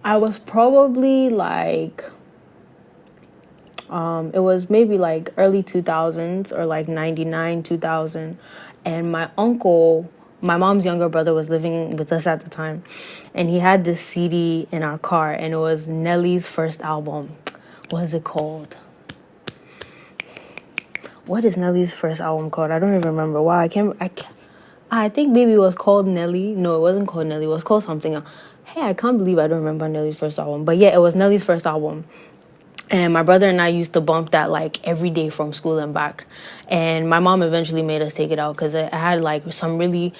I was probably like, it was maybe like early 2000s or like 99, 2000. And my uncle, my mom's younger brother, was living with us at the time. And he had this CD in our car, and it was Nelly's first album. What is it called? What is Nelly's first album called? I don't even remember. Wow, I think maybe it was called Nelly. No, it wasn't called Nelly. It was called something else. Hey, I can't believe I don't remember Nelly's first album. But yeah, it was Nelly's first album. And my brother and I used to bump that like every day from school and back. And my mom eventually made us take it out because it had like some really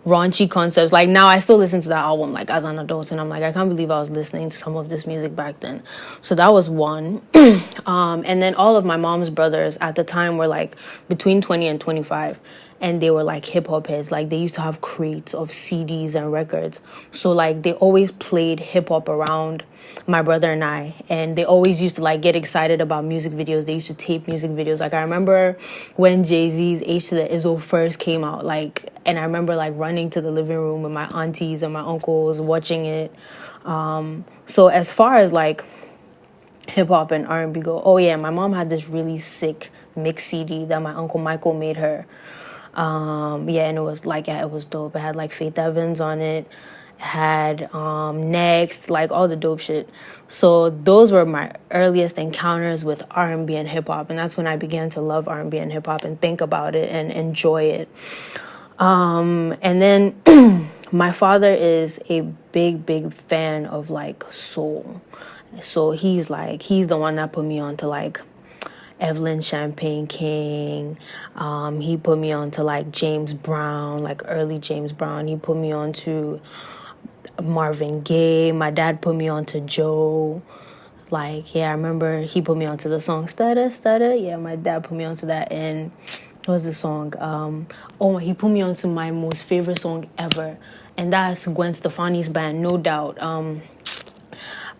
raunchy concepts. Like now I still listen to that album like as an adult, and I'm like, I can't believe I was listening to some of this music back then. So that was one. And then all of my mom's brothers at the time were like between 20 and 25. And they were like hip hop heads. Like they used to have crates of CDs and records. So like they always played hip hop around my brother and I. And they always used to like get excited about music videos. They used to tape music videos. Like I remember when Jay-Z's H to the Izzo first came out, like, and I remember like running to the living room with my aunties and my uncles watching it. So as far as like hip hop and R&B go, oh yeah, my mom had this really sick mix CD that my uncle Michael made her. Yeah, and it was like, yeah, it was dope. It had like Faith Evans on it. It had Next, like all the dope shit. So those were my earliest encounters with R&B and hip hop, and that's when I began to love R&B and hip hop and think about it and enjoy it. And then my father is a big fan of like soul. So he's the one that put me on to like Evelyn Champagne King. He put me on to like James Brown, like early James Brown. He put me on to Marvin Gaye. My dad put me on to Joe. Like, yeah, I remember he put me onto the song Stutter, Stutter. Yeah, my dad put me onto that. And what was the song? He put me onto my most favorite song ever. And that's Gwen Stefani's band, No Doubt.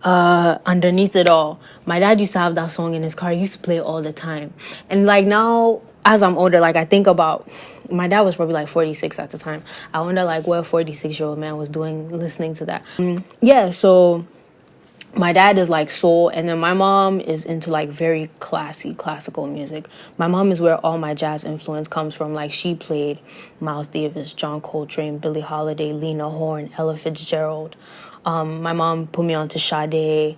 Underneath It All. My dad used to have that song in his car. He used to play it all the time. And like now, as I'm older, like I think about, my dad was probably like 46 at the time. I wonder like what a 46-year-old man was doing listening to that. Yeah, so my dad is like soul, and then my mom is into like very classical music. My mom is where all my jazz influence comes from. Like she played Miles Davis, John Coltrane, Billie Holiday, Lena Horne, Ella Fitzgerald. My mom put me on to Sade,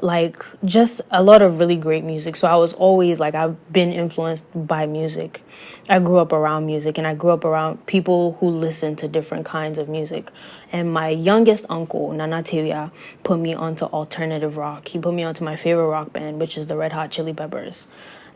like just a lot of really great music. So I was always like, I've been influenced by music. I grew up around music, and I grew up around people who listen to different kinds of music. And my youngest uncle, Nana Tevia, put me onto alternative rock. He put me onto my favorite rock band, which is the Red Hot Chili Peppers.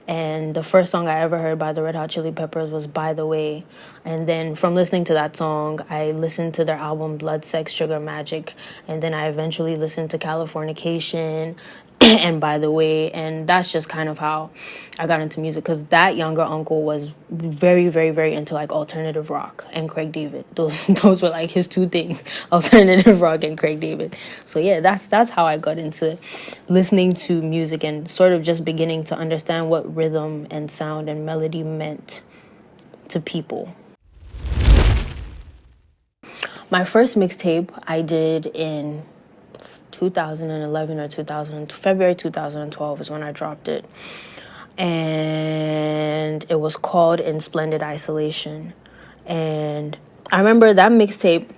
And the first song I ever heard by the Red Hot Chili Peppers was By the Way. And then from listening to that song, I listened to their album Blood, Sex, Sugar, Magic. And then I eventually listened to Californication and By the Way. And that's just kind of how I got into music, because that younger uncle was very into like alternative rock and Craig David. Those were like his two things, alternative rock and Craig David. So yeah, that's how I got into listening to music and sort of just beginning to understand what rhythm and sound and melody meant to people. My first mixtape I did in 2011 or February 2012 is when I dropped it. And it was called In Splendid Isolation. And I remember that mixtape,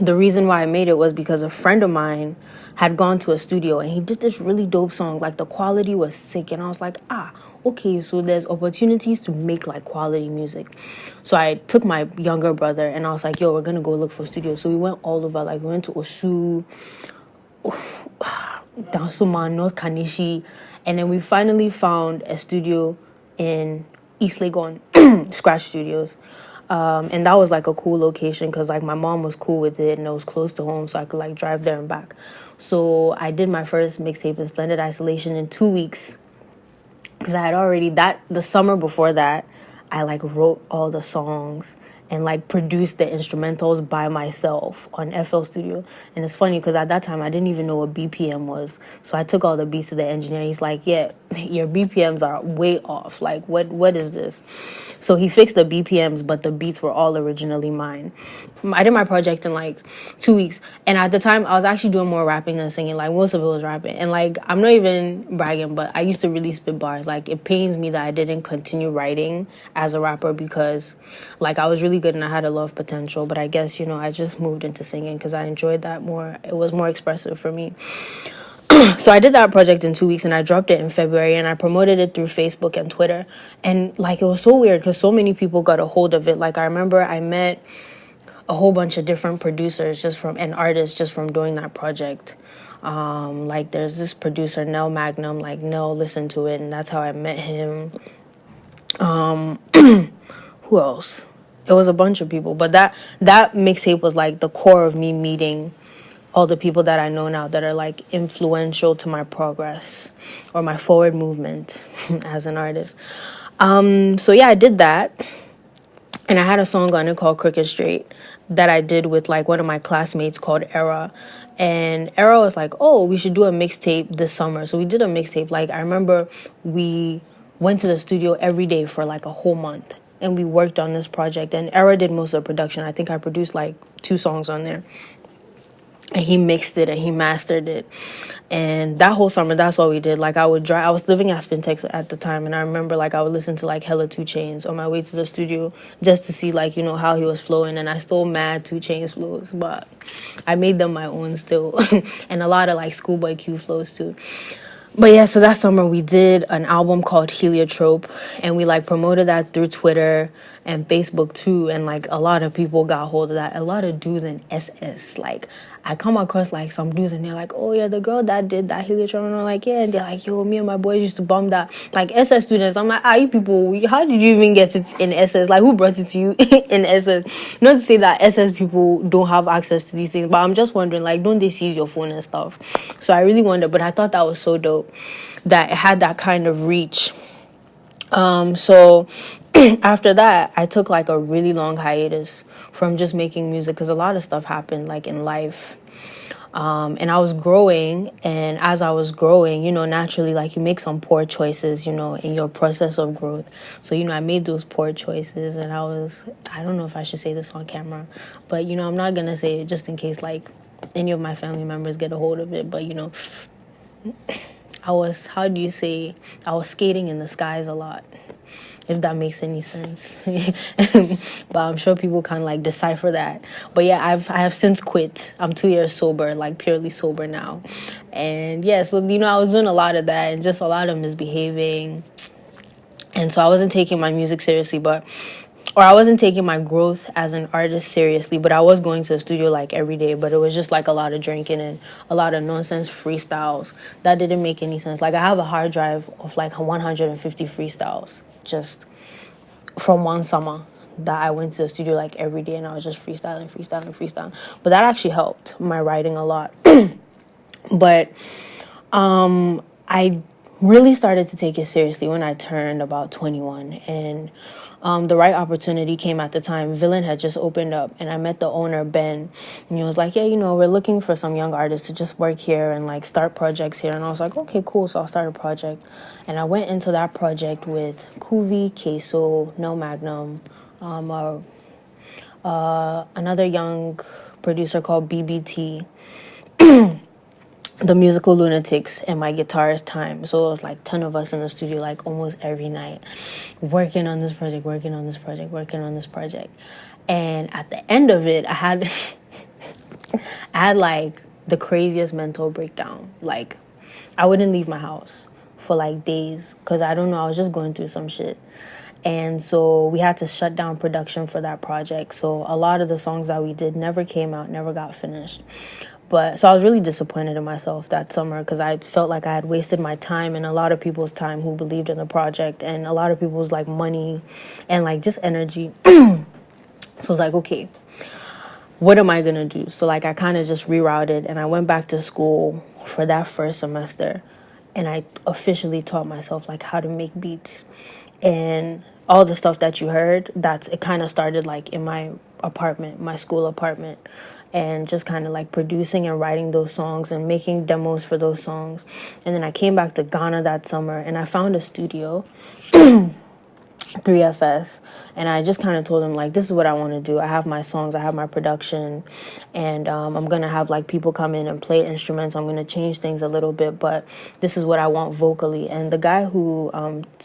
the reason why I made it was because a friend of mine had gone to a studio and he did this really dope song. Like the quality was sick. And I was like, okay, so there's opportunities to make like quality music. So I took my younger brother and I was like, yo, we're going to go look for studios. So we went all over. Like we went to Osu, Dansuma, North Kanishi. And then we finally found a studio in East Legon, Scratch Studios. And that was like a cool location because like my mom was cool with it and it was close to home, so I could like drive there and back. So I did my first mixtape in Splendid Isolation in 2 weeks, because I had already, the summer before that, I like wrote all the songs and like produce the instrumentals by myself on FL Studio. And it's funny because at that time I didn't even know what BPM was. So I took all the beats to the engineer. He's like, yeah, your BPMs are way off. Like, what is this? So he fixed the BPMs, but the beats were all originally mine. I did my project in like 2 weeks. And at the time, I was actually doing more rapping than singing. Like, most of it was rapping. And like, I'm not even bragging, but I used to really spit bars. Like, it pains me that I didn't continue writing as a rapper because, like, I was really good and I had a lot of potential. But I guess, I just moved into singing because I enjoyed that more. It was more expressive for me. So I did that project in 2 weeks and I dropped it in February and I promoted it through Facebook and Twitter. And like, it was so weird because so many people got a hold of it. Like, I remember I met a whole bunch of different producers and artists just from doing that project. Like, there's this producer, Nell Magnum, like, Nell listened to it and that's how I met him. Who else? It was a bunch of people. But that mixtape was like the core of me meeting all the people that I know now that are like influential to my progress or my forward movement as an artist. So yeah, I did that. And I had a song on it called Crooked Straight that I did with like one of my classmates called Era. And Era was like, oh, we should do a mixtape this summer. So we did a mixtape. Like, I remember we went to the studio every day for like a whole month. And we worked on this project. And Era did most of the production. I think I produced like 2 songs on there. And he mixed it and he mastered it. And that whole summer, that's all we did. Like, I would drive. I was living at Spintex at the time, and I remember like I would listen to like hella 2 Chainz on my way to the studio just to see like how he was flowing. And I stole mad 2 Chainz flows, but I made them my own still, and a lot of like Schoolboy Q flows too. But yeah, so that summer we did an album called Heliotrope, and we like promoted that through Twitter and Facebook too, and like a lot of people got hold of that. A lot of dudes in SS, like I come across like some dudes and they're like, oh yeah, the girl that did that Heliotrope, and I'm like, yeah, and they're like, yo, me and my boys used to bump that. Like SS students, I'm like, you people, how did you even get it in SS? Like, who brought it to you in SS? Not to say that SS people don't have access to these things, but I'm just wondering, like, don't they seize your phone and stuff? So I really wonder, but I thought that was so dope that it had that kind of reach. So after that, I took like a really long hiatus from just making music because a lot of stuff happened like in life. And I was growing, and as I was growing, naturally, like, you make some poor choices, in your process of growth. So, I made those poor choices, and I don't know if I should say this on camera, but, I'm not going to say it just in case, like, any of my family members get a hold of it. But, I was skating in the skies a lot, if that makes any sense. But I'm sure people can like decipher that. But yeah, I have since quit. I'm 2 years sober, like purely sober now. And yeah, so I was doing a lot of that and just a lot of misbehaving. And so I wasn't taking my music seriously, or I wasn't taking my growth as an artist seriously, but I was going to the studio like every day. But it was just like a lot of drinking and a lot of nonsense freestyles that didn't make any sense. Like, I have a hard drive of like 150 freestyles just from one summer that I went to the studio like every day, and I was just freestyling. But that actually helped my writing a lot. But I really started to take it seriously when I turned about 21, and the right opportunity came at the time. Villain had just opened up, and I met the owner, Ben, and he was like, yeah, we're looking for some young artists to just work here and like start projects here. And I was like, okay, cool. So I'll start a project. And I went into that project with Kuvi, Queso, No Magnum, another young producer called BBT, the Musical Lunatics, and my guitarist Time. So it was like 10 of us in the studio like almost every night working on this project. And at the end of it, I had like the craziest mental breakdown. Like, I wouldn't leave my house for like days because I don't know, I was just going through some shit. And so we had to shut down production for that project. So a lot of the songs that we did never came out, never got finished. So I was really disappointed in myself that summer because I felt like I had wasted my time and a lot of people's time who believed in the project, and a lot of people's like money and like just energy. So I was like, okay, what am I going to do? So like I kind of just rerouted, and I went back to school for that first semester, and I officially taught myself like how to make beats. And all the stuff that you heard, it kind of started like in my apartment, my school apartment, and just kind of like producing and writing those songs and making demos for those songs. And then I came back to Ghana that summer and I found a studio, 3FS, and I just kind of told them like, this is what I want to do. I have my songs, I have my production, and I'm gonna have like people come in and play instruments. I'm gonna change things a little bit, but this is what I want vocally. And the guy who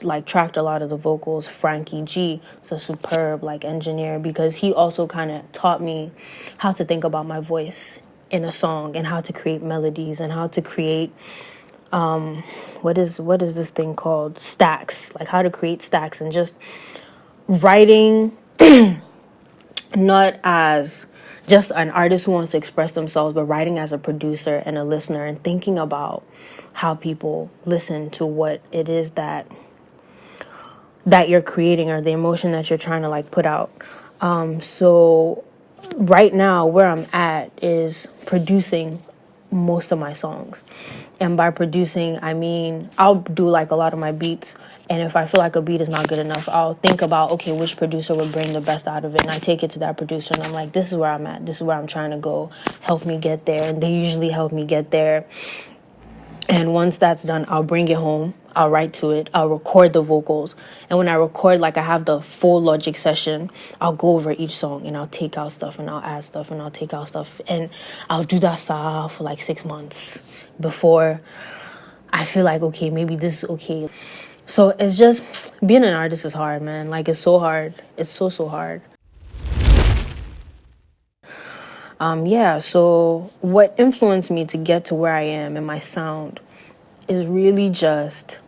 like tracked a lot of the vocals, Frankie G, is a superb like engineer, because he also kind of taught me how to think about my voice in a song and how to create melodies and how to create what is this thing called, stacks, like how to create stacks, and just writing not as just an artist who wants to express themselves, but writing as a producer and a listener, and thinking about how people listen to what it is that you're creating, or the emotion that you're trying to like put out. So right now where I'm at is producing most of my songs. And by producing, I mean, I'll do like a lot of my beats. And if I feel like a beat is not good enough, I'll think about, okay, which producer would bring the best out of it? And I take it to that producer and I'm like, this is where I'm at. This is where I'm trying to go. Help me get there. And they usually help me get there. And once that's done, I'll bring it home. I'll write to it. I'll record the vocals. And when I record, like I have the full Logic session, I'll go over each song and I'll take out stuff and I'll add stuff and I'll take out stuff. And I'll do that for like 6 months before I feel like, okay, maybe this is okay. So it's just, being an artist is hard, man. Like, it's so hard. It's so hard. Yeah, so what influenced me to get to where I am in my sound is really just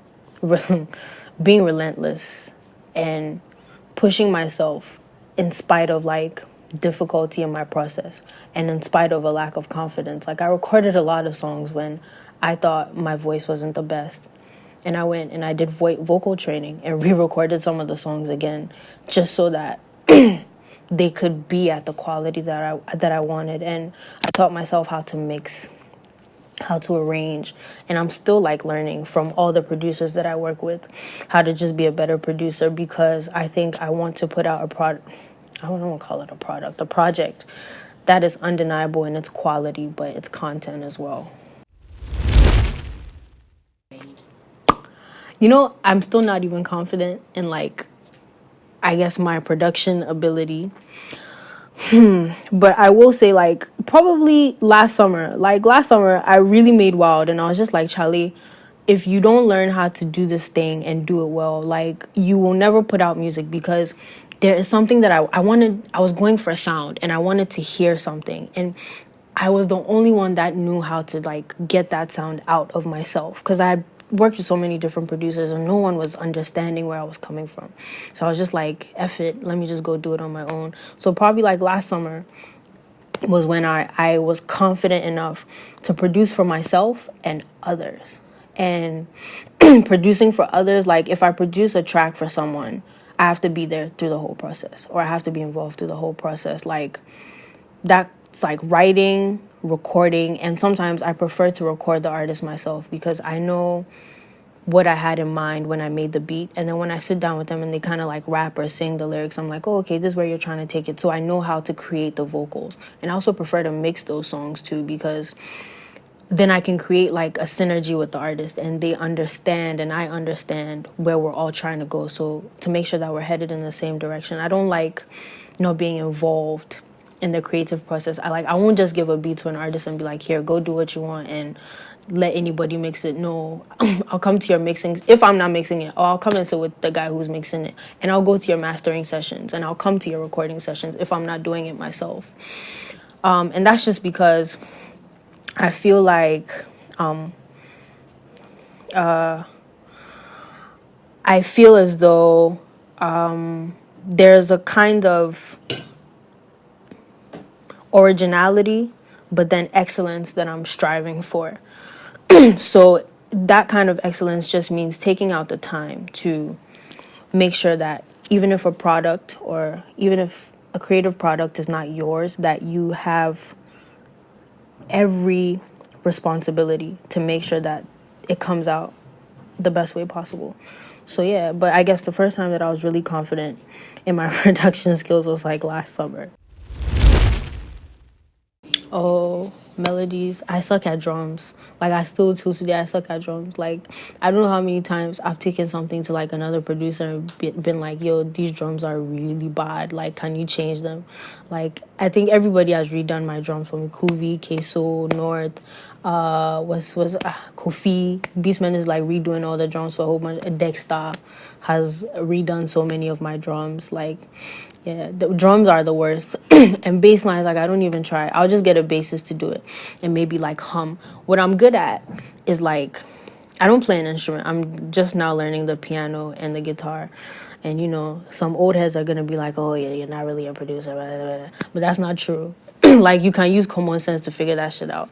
being relentless and pushing myself in spite of like difficulty in my process and in spite of a lack of confidence. Like, I recorded a lot of songs when I thought my voice wasn't the best. And I went and I did vocal training and re-recorded some of the songs again, just so that they could be at the quality that I wanted. And I taught myself how to mix, how to arrange, and I'm still like learning from all the producers that I work with how to just be a better producer, because I think I want to put out a product. I don't want to call it a product, a project that is undeniable in its quality, but its content as well. You know, I'm still not even confident in like, I guess, my production ability. But I will say, like, probably last summer, I really made Wild, and I was just like, Charlie, if you don't learn how to do this thing and do it well, like, you will never put out music, because there is something that I was going for a sound, and I wanted to hear something, and I was the only one that knew how to like get that sound out of myself, because I worked with so many different producers and no one was understanding where I was coming from. So I was just like, F it, let me just go do it on my own. So probably like last summer was when I was confident enough to produce for myself and others. And producing for others, like if I produce a track for someone, I have to be there through the whole process, or I have to be involved through the whole process. Like, that's like writing, recording, and sometimes I prefer to record the artist myself, because I know what I had in mind when I made the beat. And then when I sit down with them and they kind of like rap or sing the lyrics, I'm like, oh, okay, this is where you're trying to take it. So I know how to create the vocals. And I also prefer to mix those songs too, because then I can create like a synergy with the artist and they understand and I understand where we're all trying to go. So to make sure that we're headed in the same direction. I don't like, being involved in the creative process. I won't just give a beat to an artist and be like, here, go do what you want and let anybody mix it. No, I'll come to your mixings. If I'm not mixing it, or I'll come and sit with the guy who's mixing it, and I'll go to your mastering sessions, and I'll come to your recording sessions if I'm not doing it myself. And that's just because I feel like I feel as though there's a kind of originality, but then excellence that I'm striving for. So that kind of excellence just means taking out the time to make sure that even if a product, or even if a creative product is not yours, that you have every responsibility to make sure that it comes out the best way possible. So yeah, but I guess the first time that I was really confident in my production skills was like last summer. Oh, melodies. I suck at drums. Like I still till today I suck at drums. Like I don't know how many times I've taken something to like another producer and been like, "Yo, these drums are really bad. Like, can you change them?" Like I think everybody has redone my drums for me. Kuvi, Queso, North, was Kofi. Beastman is like redoing all the drums for a whole bunch. Dexter has redone so many of my drums. Like yeah, the drums are the worst. And bass lines, like I don't even try. I'll just get a bassist to do it and maybe like hum. What I'm good at is like I don't play an instrument. I'm just now learning the piano and the guitar. And you know, some old heads are gonna be like, "Oh yeah, you're not really a producer," blah, blah, blah. But that's not true. Like you can use common sense to figure that shit out.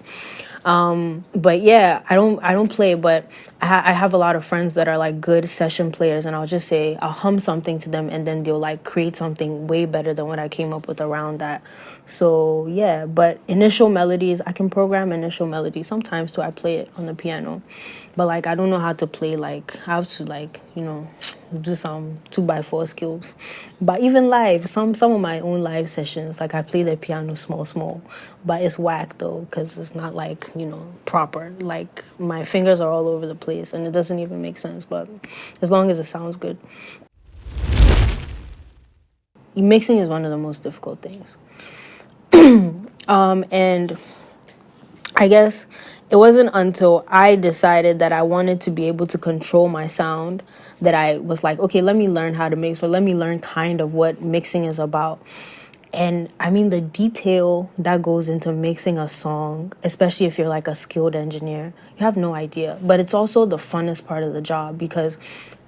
But yeah, I don't play, but I have a lot of friends that are like good session players, and I'll hum something to them, and then they'll like create something way better than what I came up with around that. So yeah, but initial melodies, I can program initial melodies sometimes, so I play it on the piano, but like I don't know how to play like how to like do some 2x4 skills. But even live, some of my own live sessions, like I play the piano small, but it's whack though because it's not like proper. Like my fingers are all over the place and it doesn't even make sense. But as long as it sounds good, mixing is one of the most difficult things. And I guess it wasn't until I decided that I wanted to be able to control my sound that I was like, okay, let me learn how to mix, or let me learn kind of what mixing is about. And I mean, the detail that goes into mixing a song, especially if you're like a skilled engineer, you have no idea. But it's also the funnest part of the job because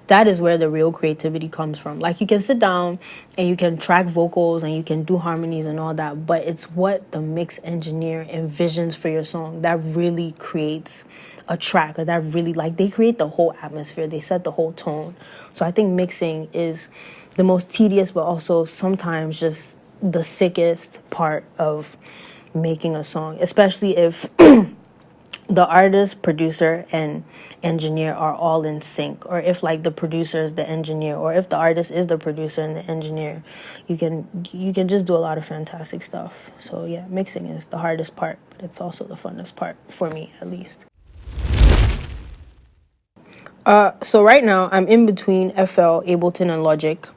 that is where the real creativity comes from. Like you can sit down and you can track vocals and you can do harmonies and all that, but it's what the mix engineer envisions for your song that really creates a track, or that really like they create the whole atmosphere, they set the whole tone. So I think mixing is the most tedious but also sometimes just the sickest part of making a song, especially if the artist, producer, and engineer are all in sync, or if like the producer is the engineer, or if the artist is the producer and the engineer, you can just do a lot of fantastic stuff. So yeah, mixing is the hardest part, but it's also the funnest part for me, at least. So right now I'm in between FL, Ableton, and Logic.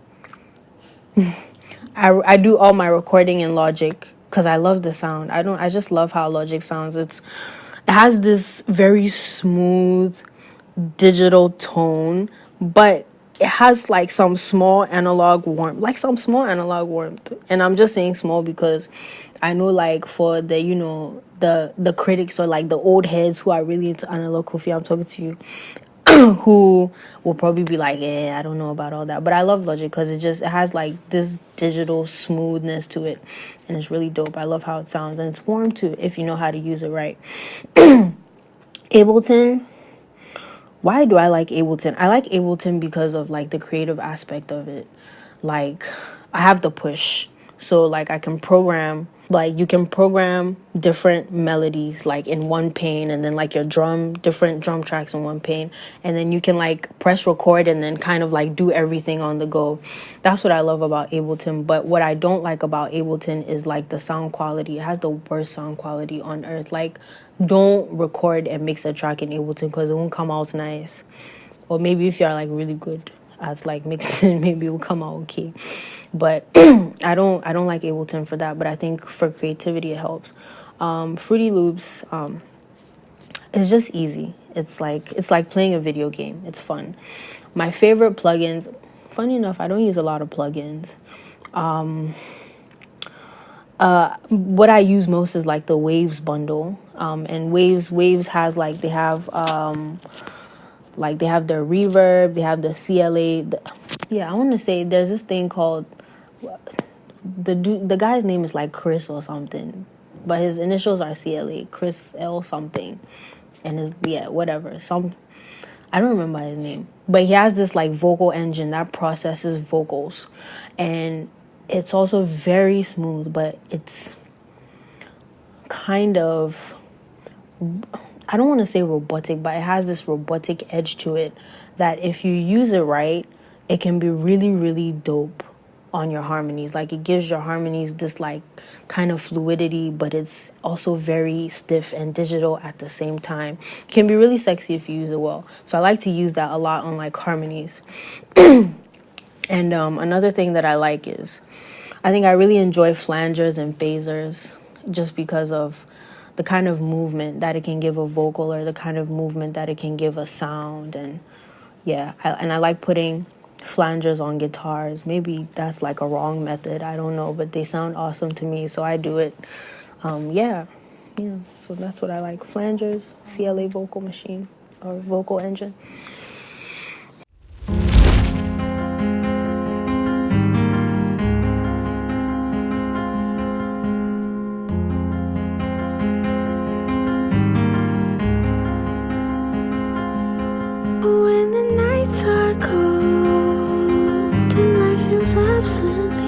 I do all my recording in Logic because I love the sound. I just love how Logic sounds. It has this very smooth digital tone, but it has like some small analog warmth. And I'm just saying small because I know like for the the critics, or like the old heads who are really into analog coffee, I'm talking to you, who will probably be like, yeah, I don't know about all that. But I love Logic because it has like this digital smoothness to it, and it's really dope. I love how it sounds, and it's warm too if you know how to use it right. Ableton. Why do I like Ableton? I like Ableton because of like the creative aspect of it. Like I have the push. So like I can program, like you can program different melodies like in one pane, and then like your different drum tracks in one pane, and then you can like press record and then kind of like do everything on the go. That's what I love about Ableton. But what I don't like about Ableton is like the sound quality. It has the worst sound quality on earth. Like don't record and mix a track in Ableton because it won't come out nice. Or maybe if you're like really good at like mixing, maybe it will come out okay. But I don't like Ableton for that. But I think for creativity it helps. Fruity Loops, it's just easy. It's like playing a video game. It's fun. My favorite plugins, funny enough, I don't use a lot of plugins. What I use most is like the Waves bundle. And Waves has like they have their reverb, they have the CLA. I want to say there's this thing called the guy's name is like Chris or something, but his initials are CLA, Chris L something, and his whatever some I don't remember his name, but he has this like vocal engine that processes vocals, and it's also very smooth, but it's kind of I don't want to say robotic, but it has this robotic edge to it that if you use it right, it can be really, really dope on your harmonies. Like, it gives your harmonies this like kind of fluidity, but it's also very stiff and digital at the same time. It can be really sexy if you use it well. So I like to use that a lot on like harmonies. And another thing that I like is, I think I really enjoy flangers and phasers just because of the kind of movement that it can give a vocal, or the kind of movement that it can give a sound. And yeah, I like putting flangers on guitars. Maybe that's like a wrong method, I don't know, but they sound awesome to me, so I do it. Yeah, so that's what I like. Flangers, CLA vocal machine, or vocal engine. When the nights are cold and life feels absolutely